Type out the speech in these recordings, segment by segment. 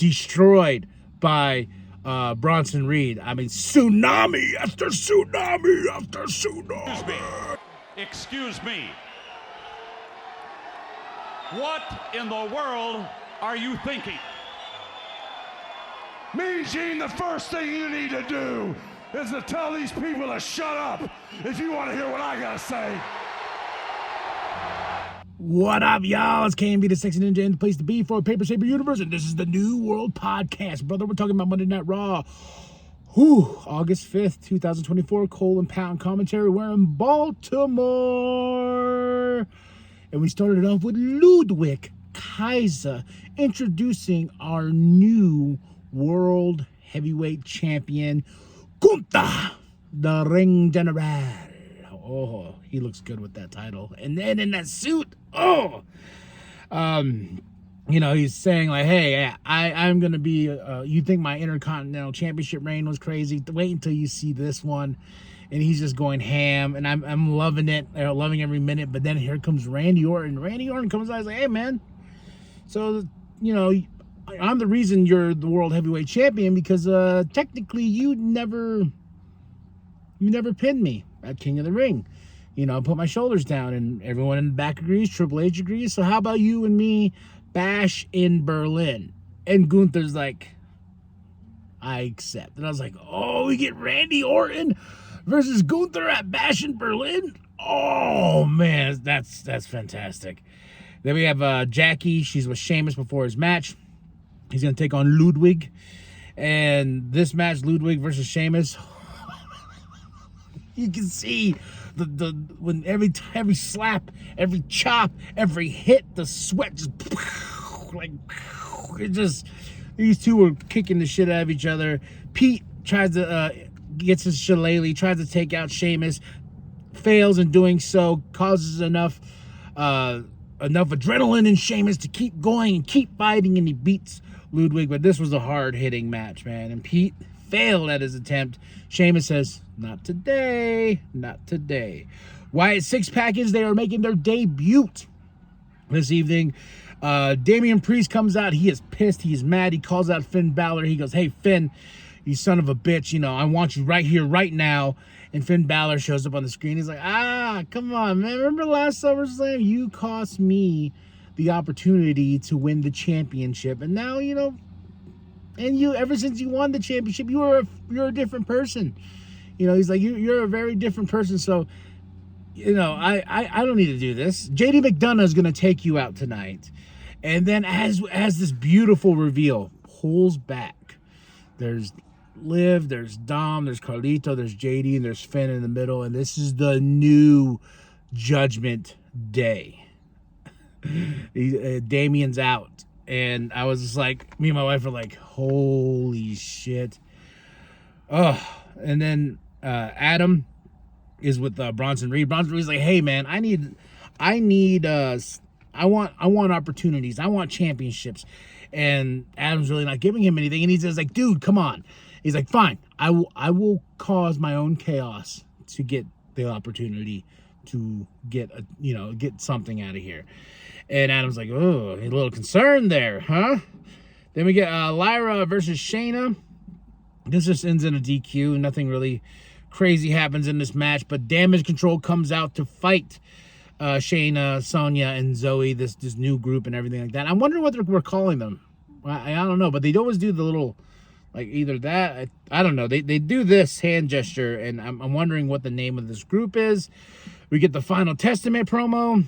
destroyed by Bronson Reed. I mean, tsunami after tsunami after tsunami. Excuse me. What in the world are you thinking? Mean Gene, the first thing you need to do is to tell these people to shut up if you want to hear what I gotta say. What up, y'all? It's KMB, the Sexy Ninja, and the place to be for Paper Saber Universe, and this is the New World Podcast. Brother, we're talking about Monday Night Raw. August 5th, 2024, Cole and Pound commentary. We're in Baltimore. And we started off with Ludwig Kaiser introducing our new World Heavyweight Champion, Gunther, the Ring General. Oh, he looks good with that title. And then in that suit, he's saying like, hey, I'm going to be, you think my Intercontinental Championship reign was crazy? Wait until you see this one. And he's just going ham, and I'm loving it, loving every minute. But then here comes Randy Orton. Randy Orton comes out and says, hey, man, so, I'm the reason you're the World Heavyweight Champion because technically you never pinned me at King of the Ring. Put my shoulders down, and everyone in the back agrees. Triple H agrees. So how about you and me bash in Berlin? And Gunther's like, I accept. And I was like, oh, we get Randy Orton versus Gunther at Bash in Berlin? Oh, man, that's fantastic. Then we have Jackie. She's with Sheamus before his match. He's going to take on Ludwig. And this match, Ludwig versus Sheamus, you can see the when every slap, every chop, every hit, the sweat just these two were kicking the shit out of each other. Pete tries to gets his shillelagh, tries to take out Sheamus, fails in doing so, causes enough adrenaline in Sheamus to keep going and keep fighting, and he beats Ludwig. But this was a hard-hitting match, man, and Pete failed at his attempt. Sheamus says, not today, not today. Wyatt Six-Pack is there making their debut this evening. Damian Priest comes out. He is pissed. He is mad. He calls out Finn Balor. He goes, hey, Finn, you son of a bitch, I want you right here, right now. And Finn Balor shows up on the screen. He's like, come on, man. Remember last SummerSlam? You cost me the opportunity to win the championship. And now, and you, ever since you won the championship, you're a different person. He's like, you're a very different person. So, I don't need to do this. JD McDonough is going to take you out tonight. And then as this beautiful reveal pulls back, there's Liv, there's Dom, there's Carlito, there's JD, and there's Finn in the middle. And this is the new Judgment Day. Damien's out. And I was just like, me and my wife were like, holy shit. Oh, and then Adam is with Bronson Reed. Bronson Reed's like, hey man, I want opportunities. I want championships. And Adam's really not giving him anything. And he says like, dude, come on. He's like, fine, I will cause my own chaos to get the opportunity to get something out of here. And Adam's like, oh, a little concerned there, huh? Then we get Lyra versus Shayna. This just ends in a DQ. Nothing really crazy happens in this match, but Damage Control comes out to fight Shayna, Sonya, and Zoe, this new group and everything like that. I'm wondering what we're calling them. I don't know, but they always do the little, like either that, I don't know. They do this hand gesture, and I'm wondering what the name of this group is. We get the Final Testament promo.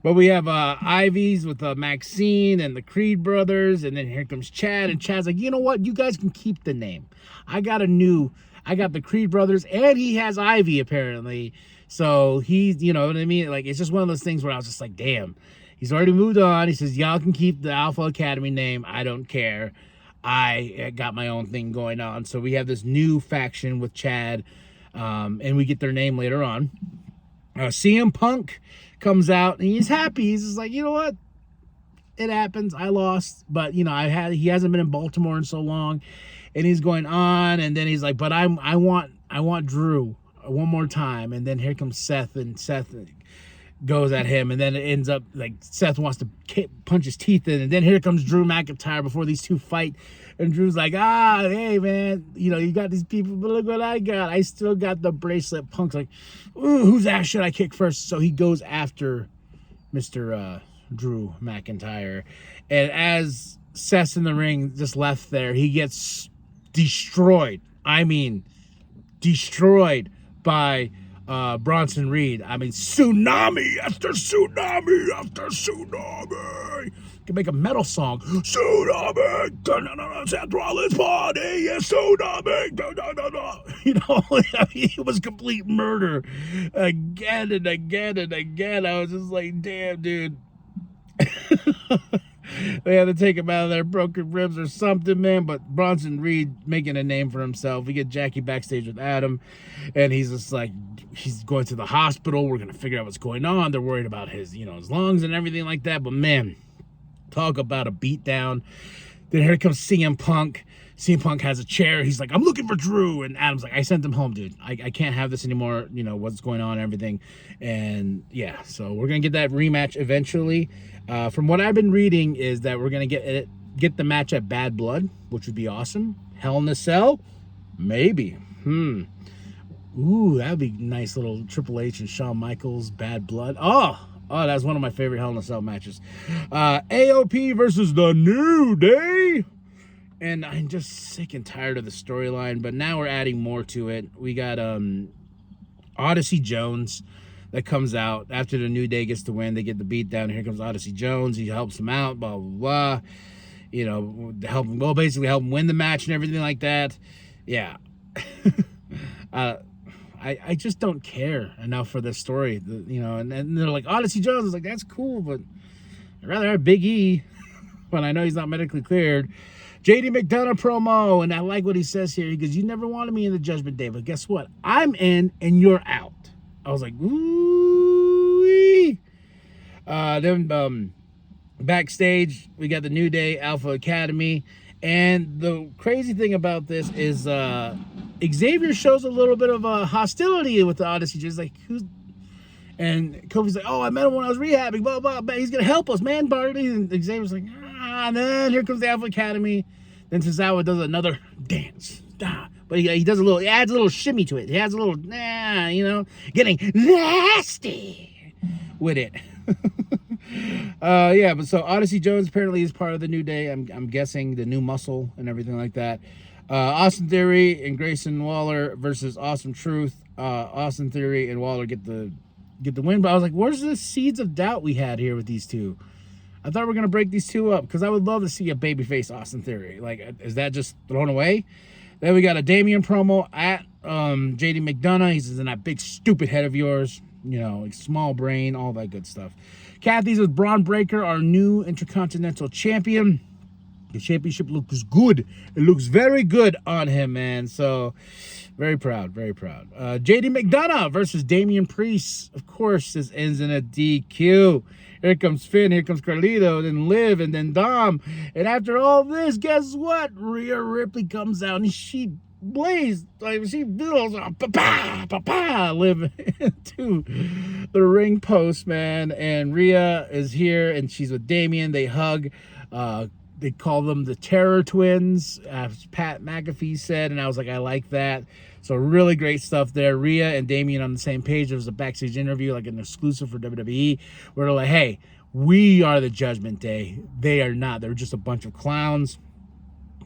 But we have Ivy's with Maxine and the Creed brothers, and then here comes Chad, and Chad's like, you know what? You guys can keep the name. I got the Creed brothers, and he has Ivy apparently. So he's, you know what I mean? Like, it's just one of those things where I was just like, damn. He's already moved on. He says, y'all can keep the Alpha Academy name. I don't care. I got my own thing going on. So we have this new faction with Chad, and we get their name later on. CM Punk comes out, and he's happy. He's just like, you know what? It happens. I lost. But, you know, he hasn't been in Baltimore in so long. And he's going on, and then he's like, but I want Drew one more time. And then here comes Seth, and Seth goes at him, and then it ends up like Seth wants to punch his teeth in, and then here comes Drew McIntyre before these two fight, and Drew's like, hey man, you got these people, but look what I got. I still got the bracelet. Punk's like, ooh, whose ass should I kick first? So he goes after Mr. Drew McIntyre, and as Seth's in the ring, just left there, he gets destroyed. I mean, destroyed by Bronson Reed. I mean, tsunami after tsunami after tsunami. You can make a metal song. Tsunami, Seth Rollins' party, yes, tsunami. I mean, it was complete murder again and again and again. I was just like, damn, dude. They had to take him out of there, broken ribs or something, man. But Bronson Reed making a name for himself. We get Jackie backstage with Adam, and he's just like, he's going to the hospital. We're gonna figure out what's going on. They're worried about his, his lungs and everything like that. But man, talk about a beatdown. Then here comes CM Punk. CM Punk has a chair. He's like, I'm looking for Drew. And Adam's like, I sent him home, dude. I can't have this anymore. What's going on and everything. And yeah, so we're going to get that rematch eventually. From what I've been reading is that we're going to get the match at Bad Blood, which would be awesome. Hell in a Cell? Maybe. Ooh, that would be nice little Triple H and Shawn Michaels, Bad Blood. Oh, that's one of my favorite Hell in a Cell matches. AOP versus The New Day. And I'm just sick and tired of the storyline, but now we're adding more to it. We got Odyssey Jones that comes out after the New Day gets the win. They get the beat down. Here comes Odyssey Jones. He helps them out, blah, blah, blah. Basically help him win the match and everything like that. Yeah. I just don't care enough for this story, and they're like, Odyssey Jones. I was like, that's cool, but I'd rather have Big E, but I know he's not medically cleared. JD McDonough promo, and I like what he says here. He goes, you never wanted me in the Judgment Day, but guess what? I'm in, and you're out. I was like, ooh. Then backstage, we got the New Day Alpha Academy, and the crazy thing about this is Xavier shows a little bit of hostility with the Odyssey. Just like, who's... And Kofi's like, I met him when I was rehabbing, blah, blah, blah. He's going to help us, man, Barty. And Xavier's like, and then here comes the Alpha Academy. Then Tozawa does another dance. But he adds a little shimmy to it. He adds a little, getting nasty with it. But so Odyssey Jones apparently is part of the New Day. I'm guessing the new muscle and everything like that. Austin Theory and Grayson Waller versus Awesome Truth. Austin Theory and Waller get the win. But I was like, where's the seeds of doubt we had here with these two? I thought we were going to break these two up because I would love to see a babyface Austin Theory. Like, is that just thrown away? Then we got a Damian promo at JD McDonough. He says, in that big stupid head of yours, like small brain, all that good stuff. Kathy's with Braun Breaker, our new Intercontinental Champion. The championship looks good. It looks very good on him, man. So, very proud, very proud. JD McDonough versus Damian Priest. Of course, this ends in a DQ. Here comes Finn, here comes Carlito, then Liv, and then Dom. And after all this, guess what? Rhea Ripley comes out, and she blazed, like she builds on Liv into the ring post, man. And Rhea is here, and she's with Damian. They hug. They call them the Terror Twins, as Pat McAfee said, and I was like, I like that. So really great stuff there. Rhea and Damian on the same page. There was a backstage interview, like an exclusive for WWE, where they're like, hey, we are the Judgment Day. They are not. They're just a bunch of clowns.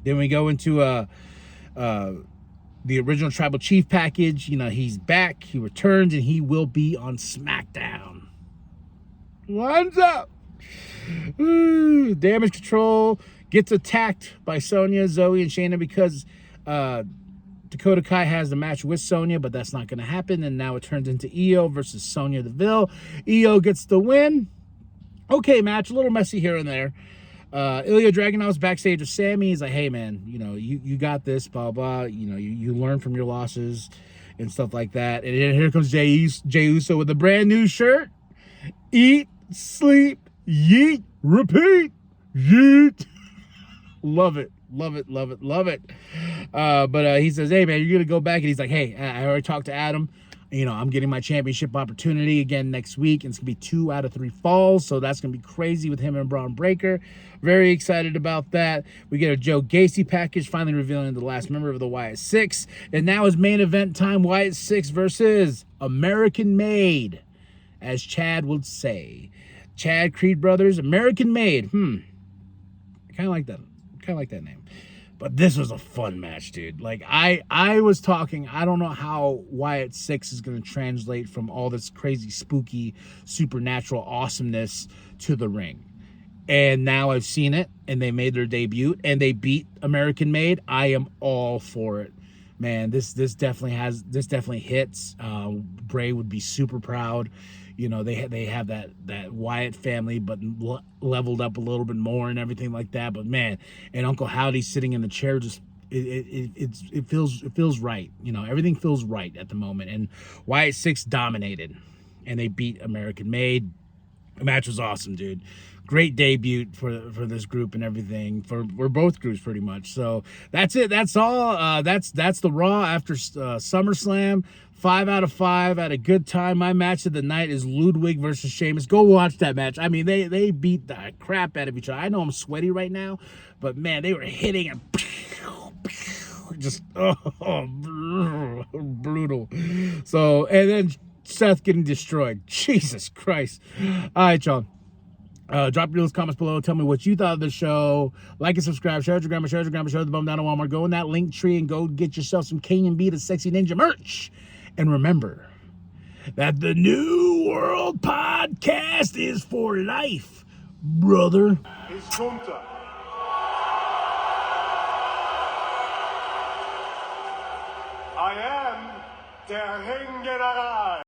Then we go into the original Tribal Chief package. He's back. He returns, and he will be on SmackDown. What's up? Ooh, Damage Control gets attacked by Sonya, Zoe, and Shayna because Dakota Kai has the match with Sonya, but that's not going to happen. And now it turns into Io versus Sonya Deville. Io gets the win. Okay, match, a little messy here and there. Ilya Dragunov's backstage with Sammy. He's like, hey, man, you got this, blah, blah. You learn from your losses and stuff like that. And then here comes Jey Uso with a brand new shirt. Eat, sleep, yeet, repeat, yeet. Love it. Love it, love it, love it. But he says, hey, man, you're going to go back. And he's like, hey, I already talked to Adam. I'm getting my championship opportunity again next week, and it's gonna be 2 out of 3 falls, so that's gonna be crazy with him and Braun Breaker. Very excited about that. We get a Joe Gacy package, finally revealing the last member of the Wyatt Six, and now is main event time. Wyatt Six versus American Made, as Chad would say. Chad Creed Brothers, American Made. I kind of like that. Kind of like that name. But this was a fun match, dude. Like, I was talking, I don't know how Wyatt Six is going to translate from all this crazy, spooky, supernatural awesomeness to the ring. And now I've seen it, and they made their debut, and they beat American Made. I am all for it. Man, this definitely hits. Bray would be super proud. They have that Wyatt family, but leveled up a little bit more and everything like that. But man, and Uncle Howdy's sitting in the chair, just it feels right. Everything feels right at the moment. And Wyatt Six dominated, and they beat American Made. The match was awesome, dude. Great debut for this group and everything, for both groups pretty much. So that's it. That's all. That's the Raw after SummerSlam. 5 out of 5. Had a good time. My match of the night is Ludwig versus Sheamus. Go watch that match. I mean, they beat the crap out of each other. I know I'm sweaty right now, but man, they were hitting and just brutal. So, and then Seth getting destroyed. Jesus Christ. All right, y'all. Drop your comments below. Tell me what you thought of the show. Like and subscribe. Share your grandma. Share the bum down to Walmart. Go in that link tree and go get yourself some K&B, the Sexy Ninja merch. And remember that the New World Podcast is for life, brother. It's Gunther. I am der Ringerer.